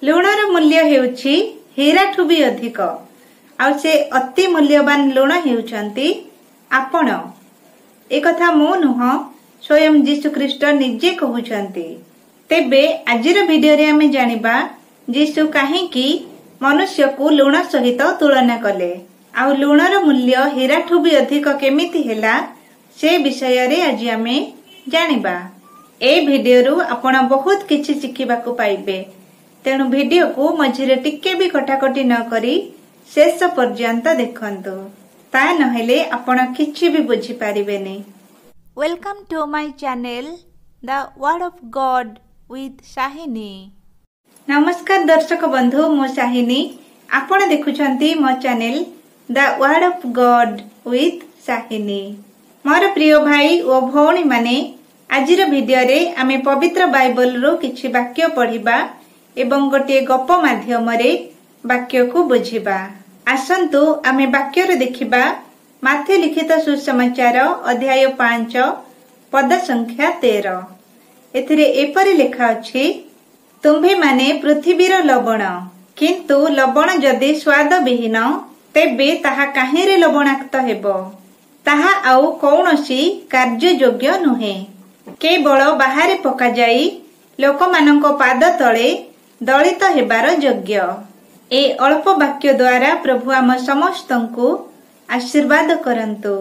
लुणर मूल्य हेउछि हीराठू भी अधिक। आउ से अति मूल्यवान लुण हेउछंती आपण। ए कथा मो नुह, स्वयं जीशु ख्रीष्ट निजे कहउछंती। तेबे आजिर वीडियो रे आमे जानिबा जीशु काहेकि मनुष्य को लुण सहित तुलना कले, आउ लुणर मूल्य हीराठू भी अधिक केमिति हेला से विषय रे आज आमे जानिबा। ए वीडियो रु आपण बहुत किछि सिखिबाकू पाइबे, तेणु वीडियो को मझिरे टिके भी कटाकटी न करी शेष पर्यंत देखंतु, ता नहेले आपण किछि भी बुझी पारिबेनी। Welcome to my channel the word of God with Shahini. नमस्कार दर्शक बंधु, मो शाहिनी। आपण देखुछंती मो channel the word of God with Shahini. मोर प्रिय भाई ओ भौणी माने, आजिर वीडियो रे आमे पवित्र बाइबल रो किछि वाक्य पढ़िबा एवं गोटे गप माध्यम रे वाक्य को बुझिबा। आसंतु आमे वाक्य रे देखिबा माथे लिखित सुसमाचार अध्याय 5 पद संख्या 13। एथिरे एपरि लेखा अछि, तुम्भे माने पृथ्वीर लवण, किंतु लवण जदि स्वाद विहीन तेबे ताहा काहेरे लवणाक्त हेबो, ताहा आउ कौनसी कार्य योग्य नुहे, केवल बाहरे पका जाई लोकमानंको पाद तळे दलित हेबार योग्य। ए अल्प वाक्य द्वारा प्रभु आम समस्तंकु आशीर्वाद करंतु।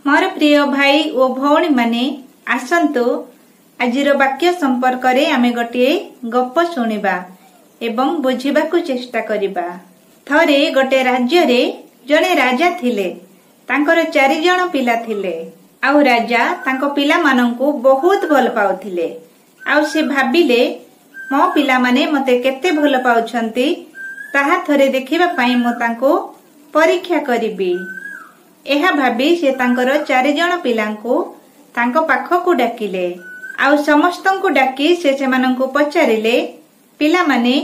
मोर प्रिय भाई ओ भौणी माने, आसंतु आजिर वाक्य संपर्क रे आमे गोटे गप सुनिबा एवं बुझिबाकू चेष्टा करिबा। थरे गोटे राज्य रे जणे राजा थिले, तांकर 4 जण पिला थिले। आउ राजा तांको पिला मानंकु बहुत भल पाउथिले। आउ से भाबिले, मो पिला माने मते केते भल पाउछंती, ताहा थरे देखिबा पई मो तांको परीक्षा करिबी। एहा भाबी से तांकर 4 जण पिलांकु तांको पाखकु डाकिले। आउ समस्तंकु डाकी से सेमानंकु पचारिले, पिला माने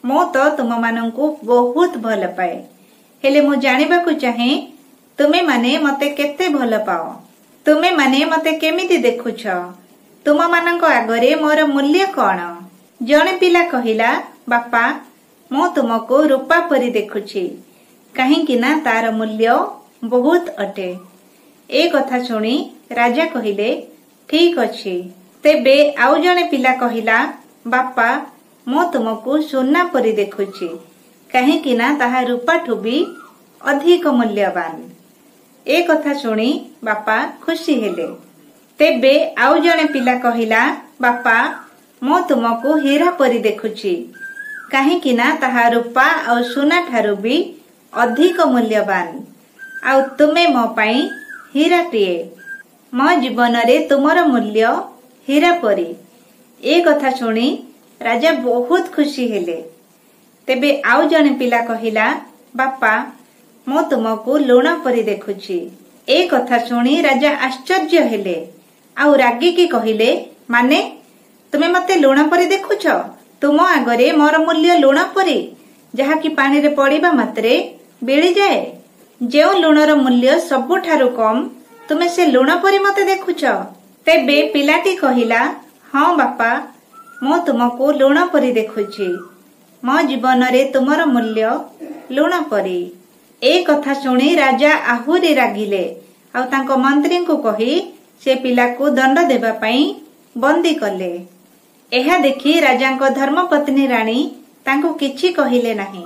मो तो तुम मानंकु बहुत भल पाए, हेले मो जानिबाकु चाहे तुमे माने मते केते भल पाओ, तुमे माने मते केमिति देखुछ, तुम मानंको आगरे मोर मूल्य कौन। जणे पिला कहिला, बापा मो तुमको रूपा परी देखुछि, काहेकि ना तार मूल्य बहुत अटे। ए कथा सुनी राजा कहिले, ठीक अछि। तेबे आउ जणे पिला कहिला, बापा मो तुमको सोना परी देखुछि, काहेकि ना ताहा रूपाठू भी अधिक मूल्यवान। ए कथा सुनी बापा खुशी हेले। तेबे आउ जणे पिला कहिला, बापा मो तुमको हीरा परी देखुछि, काहेकि ना ताहा रूपा और सोना ठारू भी अधिक मूल्यवान, आउ तुमे मो पई हीराटिए, मो जीवन रे तुमर मूल्य हीरा परी। ए कथा सुनी राजा बहुत खुशी हेले। तेबे आउ जणे पिला कहिला, बापा मो तुमको लुण परी देखुछि। ए कथा सुनी राजा आश्चर्य हेले, आउ रागिकी कहिले, माने तुमे मते लुण परी देखुछ, तुम आगरे मोर मूल्य लुण परी, जहा कि पानी रे पड़िबा मात्रे बिली जाए। जेउ लुणर मूल्य सबुठारु कम, तुमे से लुण परी मते देखुछ। तेबे पिलाटी कहिला, हां बापा मो तुमको लुण परी देखुछि, मो जीवन रे तुमर मूल्य लुण परी। ए कथा सुनी राजा आहुरी रागिले, आउ तांको मंत्री को कही से पिला को दंड देबा पई बंदी कले। एहा देखी राजांको धर्मपत्नी रानी तांको किछि कहिले नाही,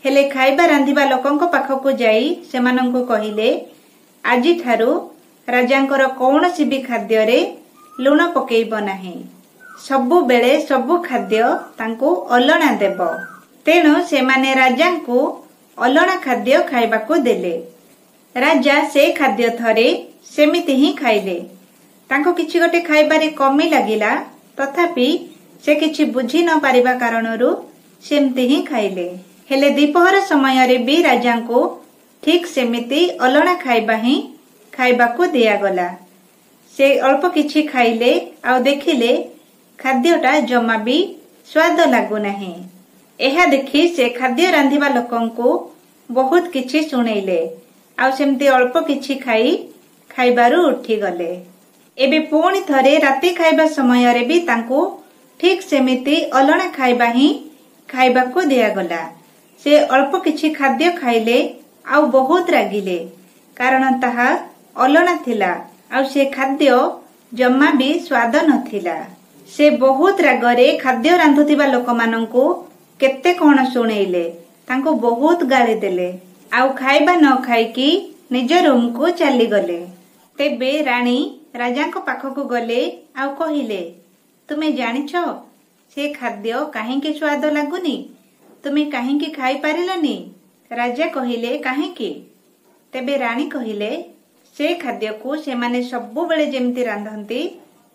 हेले खाइबा रांधिबा लोकंको पाखकु जाई सेमानंको कहिले, आजि ठारू राजांकर कौनसी भी खाद्य रे लुण पकेइब नाही, सबु बेले सबु खाद्य तांको अलणा देब। तेणु सेमाने राजांको अलणा खाद्य खाइबाकू देले। राजा से खाद्य थरे सेमिति ही खाइले। तांको किछि गोटे खाइबारे कमी लागिला, तथापि से किछि बुझी न पारिबा कारणरू सेमति ही खाइले। हेले दीपहर समय रे भी राजांको ठीक सेमिति अलणा खाइबा ही खाइबाकू दियागला। से अल्प किछि खाइले, आउ देखिले खाद्यटा जमा भी स्वाद लागू नाही। एहा देखी से खाद्य रांधिबा लोकंको बहुत किछि सुनेइले, आउ सेमति अल्प किछि खाई खाइबारू उठी गले। एबे पुणी थरे राति खाइबा समय रे भी तांको ठीक सेमिति अलणा खाइबा ही ଖାଇବାକୁ ଦିଆଗଲା। ସେ ଅଳ୍ପ କିଛି ଖାଦ୍ୟ ଖାଇଲେ ଆଉ ବହୁତ ରାଗିଲେ, କାରଣ ତାହା ଅଲଣା ଥିଲା ଆଉ ସେ ଖାଦ୍ୟ ଜମା ବି ସ୍ୱାଦ ନଥିଲା। ସେ ବହୁତ ରାଗରେ ଖାଦ୍ୟ ରାନ୍ଧୁଥିବା ଲୋକମାନଙ୍କୁ କେତେ କଣ ଶୁଣେଇଲେ, ତାଙ୍କୁ ବହୁତ ଗାଳି ଦେଲେ ଆଉ ଖାଇବା ନ ଖାଇକି ନିଜ ରୁମକୁ ଚାଲିଗଲେ। ତେବେ ରାଣୀ ରାଜାଙ୍କ ପାଖକୁ ଗଲେ ଆଉ କହିଲେ, ତୁମେ ଜାଣିଛ ସେ ଖାଦ୍ୟ କାହିଁକି ସ୍ୱାଦ ଲାଗୁନି? ତୁମେ କାହିଁକି ଖାଇପାରିଲନି? ରାଜା କହିଲେ, କାହିଁକି? ତେବେ ରାଣୀ କହିଲେ, ସେ ଖାଦ୍ୟକୁ ସେମାନେ ସବୁବେଳେ ଯେମିତି ରାନ୍ଧନ୍ତି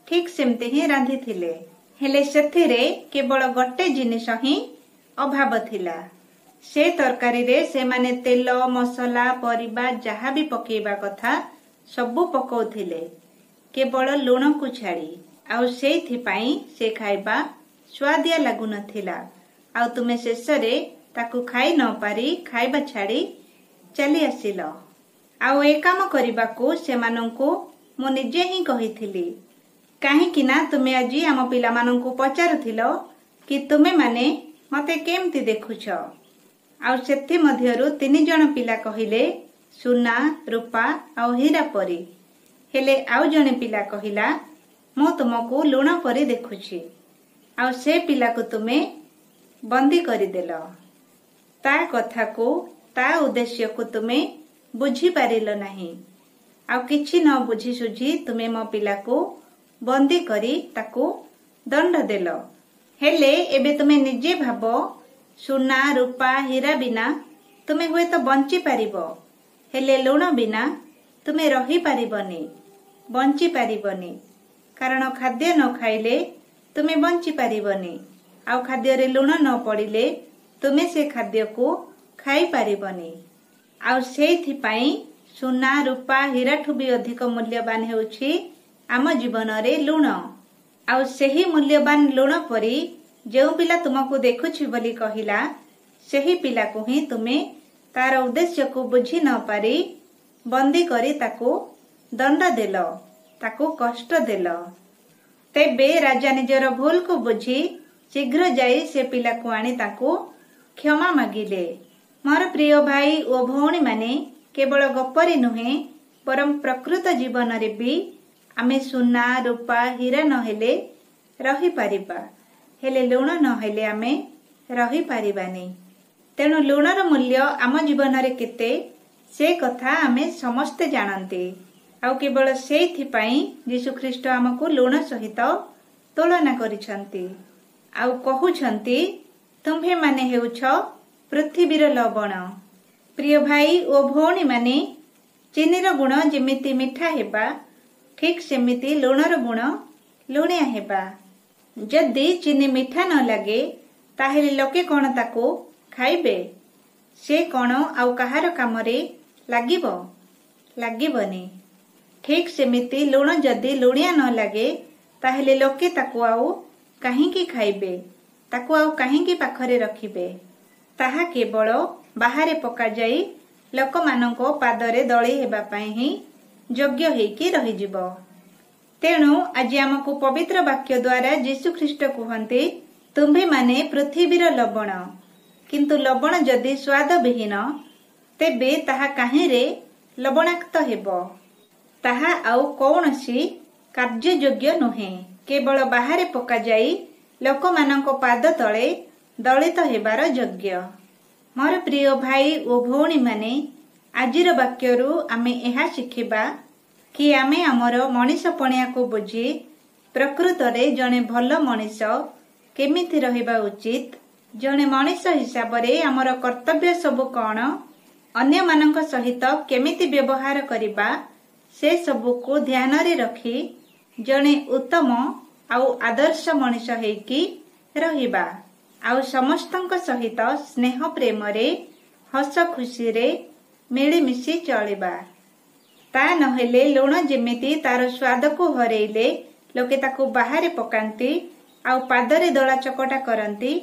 ଠିକ୍ ସେମିତି ହିଁ ରାନ୍ଧିଥିଲେ, ହେଲେ ସେଥିରେ କେବଳ ଗୋଟେ ଜିନିଷ ହିଁ ଅଭାବ ଥିଲା। ସେ ତରକାରୀରେ ସେମାନେ ତେଲ, ମସଲା, ପରିବା ଯାହା ବି ପକେଇବା କଥା ସବୁ ପକଉଥିଲେ, କେବଳ ଲୁଣକୁ ଛାଡ଼ି। ଆଉ ସେଇଥିପାଇଁ ସେ ଖାଇବା ସୁଆଦିଆ ଲାଗୁନଥିଲା ଆଉ ତୁମେ ଶେଷରେ ତାକୁ ଖାଇ ନ ପାରି ଖାଇବା ଛାଡ଼ି ଚାଲି ଆସିଲ। ଆଉ ଏ କାମ କରିବାକୁ ସେମାନଙ୍କୁ ମୁଁ ନିଜେ ହିଁ କହିଥିଲି, କାହିଁକି ନା ତୁମେ ଆଜି ଆମ ପିଲାମାନଙ୍କୁ ପଚାରୁଥିଲ କି ତୁମେମାନେ ମତେ କେମିତି ଦେଖୁଛ। ଆଉ ସେଥିମଧ୍ୟରୁ 3 ଜଣ ପିଲା କହିଲେ ସୁନା, ରୂପା ଆଉ ହୀରା ପରି। ହେଲେ ଆଉ ଜଣେ ପିଲା କହିଲା, ମୁଁ ତୁମକୁ ଲୁଣ ପରି ଦେଖୁଛି। ଆଉ ସେ ପିଲାକୁ ତୁମେ ବନ୍ଦୀ କରିଦେଲ। ତା କଥାକୁ, ତା ଉଦ୍ଦେଶ୍ୟକୁ ତୁମେ ବୁଝିପାରିଲ ନାହିଁ ଆଉ କିଛି ନ ବୁଝି ସୁଝି ତୁମେ ମୋ ପିଲାକୁ ବନ୍ଦୀ କରି ତାକୁ ଦଣ୍ଡ ଦେଲ। ହେଲେ ଏବେ ତୁମେ ନିଜେ ଭାବ, ସୁନା, ରୂପା, ହୀରା ବିନା ତୁମେ ହୁଏତ ବଞ୍ଚିପାରିବ, ହେଲେ ଲୁଣ ବିନା ତୁମେ ରହିପାରିବନି, ବଞ୍ଚିପାରିବନି। କାରଣ ଖାଦ୍ୟ ନ ଖାଇଲେ ତୁମେ ବଞ୍ଚିପାରିବନି ଆଉ ଖାଦ୍ୟରେ ଲୁଣ ନ ପଡ଼ିଲେ ତୁମେ ସେ ଖାଦ୍ୟକୁ ଖାଇପାରିବନି। ଆଉ ସେଇଥିପାଇଁ ସୁନା, ରୂପା, ହୀରାଠୁ ବି ଅଧିକ ମୂଲ୍ୟବାନ ହେଉଛି ଆମ ଜୀବନରେ ଲୁଣ। ଆଉ ସେହି ମୂଲ୍ୟବାନ ଲୁଣ ପରି ଯେଉଁ ପିଲା ତୁମକୁ ଦେଖୁଛି ବୋଲି କହିଲା, ସେହି ପିଲାକୁ ହିଁ ତୁମେ ତାର ଉଦ୍ଦେଶ୍ୟକୁ ବୁଝି ନ ପାରି ବନ୍ଦୀ କରି ତାକୁ ଦଣ୍ଡ ଦେଲ, ତାକୁ କଷ୍ଟ ଦେଲ। ତେବେ ରାଜା ନିଜର ଭୁଲକୁ ବୁଝି ଶୀଘ୍ର ଯାଇ ସେ ପିଲାକୁ ଆଣି ତାକୁ କ୍ଷମା ମାଗିଲେ। ମୋର ପ୍ରିୟ ଭାଇ ଓ ଭଉଣୀମାନେ, କେବଳ ଗପରେ ନୁହେଁ ବରଂ ପ୍ରକୃତ ଜୀବନରେ ବି ଆମେ ସୁନା, ରୂପା, ହୀରା ନହେଲେ ରହିପାରିବା, ହେଲେ ଲୁଣ ନହେଲେ ଆମେ ରହିପାରିବାନି। ତେଣୁ ଲୁଣର ମୂଲ୍ୟ ଆମ ଜୀବନରେ କେତେ, ସେ କଥା ଆମେ ସମସ୍ତେ ଜାଣନ୍ତି। ଆଉ କେବଳ ସେଇଥିପାଇଁ ଯୀଶୁଖ୍ରୀଷ୍ଟ ଆମକୁ ଲୁଣ ସହିତ ତୁଳନା କରିଛନ୍ତି ଆଉ କହୁଛନ୍ତି, ତୁମ୍ଭେମାନେ ହେଉଛ ପୃଥିବୀର ଲବଣ। ପ୍ରିୟ ଭାଇ ଓ ଭଉଣୀମାନେ, ଚିନିର ଗୁଣ ଯେମିତି ମିଠା ହେବା, ଠିକ୍ ସେମିତି ଲୁଣର ଗୁଣ ଲୁଣିଆ ହେବା। ଯଦି ଚିନି ମିଠା ନ ଲାଗେ ତାହେଲେ ଲୋକେ କଣ ତାକୁ ଖାଇବେ? ସେ କଣ ଆଉ କାହାର କାମରେ ଲାଗିବ? ଲାଗିବନି। ଠିକ୍ ସେମିତି ଲୁଣ ଯଦି ଲୁଣିଆ ନ ଲାଗେ ତାହେଲେ ଲୋକେ ତାକୁ ଆଉ କାହିଁକି ଖାଇବେ? ତାକୁ ଆଉ କାହିଁକି ପାଖରେ ରଖିବେ? ତାହା କେବଳ ବାହାରେ ପକାଯାଇ ଲୋକମାନଙ୍କ ପାଦରେ ଦଳି ହେବା ପାଇଁ ହିଁ ଯୋଗ୍ୟ ହେଇକି ରହିଯିବ। ତେଣୁ ଆଜି ଆମକୁ ପବିତ୍ର ବାକ୍ୟ ଦ୍ୱାରା ଯୀଶୁଖ୍ରୀଷ୍ଟ କୁହନ୍ତି, ତୁମ୍ଭେମାନେ ପୃଥିବୀର ଲବଣ। କିନ୍ତୁ ଲବଣ ଯଦି ସ୍ୱାଦବିହୀନ, ତେବେ ତାହା କାହିଁରେ ଲବଣାକ୍ତ ହେବ? ତାହା ଆଉ କୌଣସି କାର୍ଯ୍ୟଯୋଗ୍ୟ ନୁହେଁ, କେବଳ ବାହାରେ ପକାଯାଇ ଲୋକମାନଙ୍କ ପାଦ ତଳେ ଦଳିତ ହେବାର ଯୋଗ୍ୟ। ମୋର ପ୍ରିୟ ଭାଇ ଓ ଭଉଣୀମାନେ, ଆଜିର ବାକ୍ୟରୁ ଆମେ ଏହା ଶିଖିବା କି ଆମେ ଆମର ମଣିଷପଣିଆକୁ ବୁଝି ପ୍ରକୃତରେ ଜଣେ ଭଲ ମଣିଷ କେମିତି ରହିବା ଉଚିତ, ଜଣେ ମଣିଷ ହିସାବରେ ଆମର କର୍ତ୍ତବ୍ୟ ସବୁ କଣ, ଅନ୍ୟମାନଙ୍କ ସହିତ କେମିତି ବ୍ୟବହାର କରିବା, ସେ ସବୁକୁ ଧ୍ୟାନରେ ରଖି ଜଣେ ଉତ୍ତମ ଆଉ ଆଦର୍ଶ ମଣିଷ ହେଇକି ରହିବା ଆଉ ସମସ୍ତଙ୍କ ସହିତ ସ୍ନେହ ପ୍ରେମରେ, ହସ ଖୁସିରେ ମିଳିମିଶି ଚଳିବା। ତା ନହେଲେ ଲୁଣ ଯେମିତି ତାର ସ୍ୱାଦକୁ ହରେଇଲେ ଲୋକେ ତାକୁ ବାହାରେ ପକାନ୍ତି ଆଉ ପାଦରେ ଦଳା ଚକଟା କରନ୍ତି,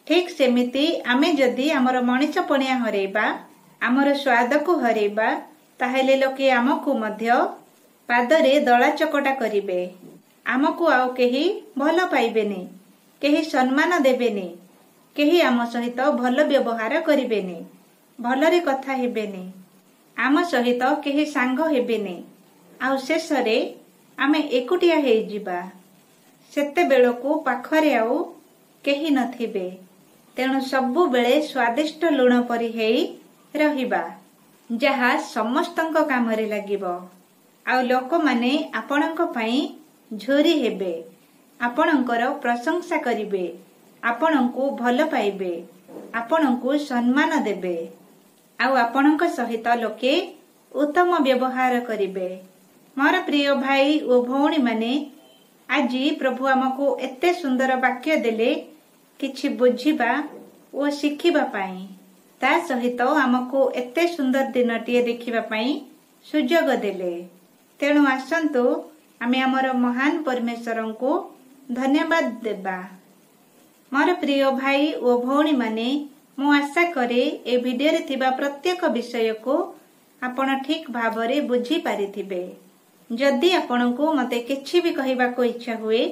ଠିକ୍ ସେମିତି ଆମେ ଯଦି ଆମର ମଣିଷପଣିଆ ହରେଇବା, ଆମର ସ୍ୱାଦକୁ ହରେଇବା, ତାହେଲେ ଲୋକେ ଆମକୁ ମଧ୍ୟ ପାଦରେ ଦଳା ଚକଟା କରିବେ। ଆମକୁ ଆଉ କେହି ଭଲ ପାଇବେନି, କେହି ସମ୍ମାନ ଦେବେନି, केही आम सहित भल व्यवहार करिबेनी, भलरे कथा हेबेनी, आम सहित केही सांग हेबेनी, आउ शेषरे आमे एकुटिया हेई जिबा। सेतेबेळकू पाखरे आउ केही नथिबे, तेणु सबु बेले स्वादिष्ट लुण परि हेई रहिबा, जहा समस्तंक कामरे लागिबो। आउ लोकमाने आपणंक पई झोरी हेबे, आपणंकर प्रशंसा करिबे, आपणंकू भल पाइबे, आपणंकू सम्मान देबे, आउ आपणंक सहित लोके उत्तम व्यवहार करिबे। मोर प्रिय भाई ओ भौणी माने, आजी प्रभु आमको एते सुंदर वाक्य देले किछि बुझिबा ओ शिखिबा पाई, ता सहित आमको एते सुंदर दिनटिए देखिबा पाई सुजोग देले। तेणु आसंतु आमे आमर महान परमेश्वरंको धन्यवाद देबा। मोर प्रिय भाई ओ भौणी माने, मु आशा करे ए भिडियो रे थिबा प्रत्येक विषय को आपण ठीक भावरे बुझी पारिथिबे। जदि आपणको मते किछि भी कहिबा को इच्छा हुए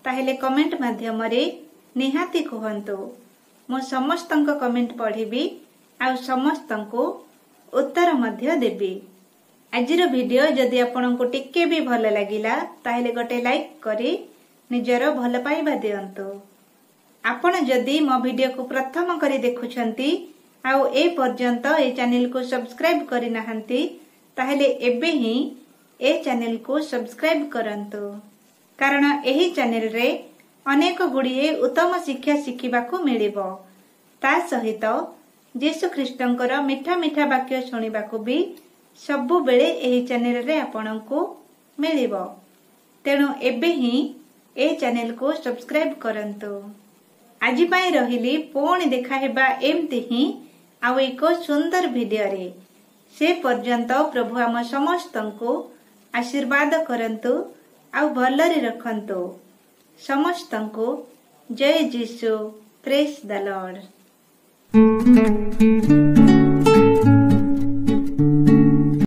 ताहेले कमेंट माध्यम रे निहाती कहंतु। मु समस्तंक कमेंट पढ़िबी आ समस्तंको उत्तर मध्य देबी। आजिर भिडियो जदि आपणको टिके भी भल लागिला ताहेले गोटे लाइक करी निजर भल पाइबा दियंतु। आपण जदि मो भिडियो को प्रथम करी देखुछंती आउ ए पर्यंत ए चैनल को सब्सक्राइब करि नाहंती ताहेले एबे ही ए चैनल को सब्सक्राइब करंतु, कारण एही चैनल रे अनेक गुड़िए उत्तम शिक्षा शिखिबाकू मिलिबो। ता सहित यीशु ख्रीष्टंकर मिठा मिठा वाक्य शुणिबाकू भी सबु बेले एही चैनल रे आपणंकू मिलिबो। तेणु एबे ही ए चैनल को सब्सक्राइब करंतु। आजि पाई रहिली, पुणी देखा हेबा एमती ही आउ एक सुंदर भिडियो रे। से पर्यंत प्रभु आम समस्तंको आशीर्वाद करंतु आउ भलरे रखंतु। समस्तंको जय जीशु, प्रेज द लॉर्ड।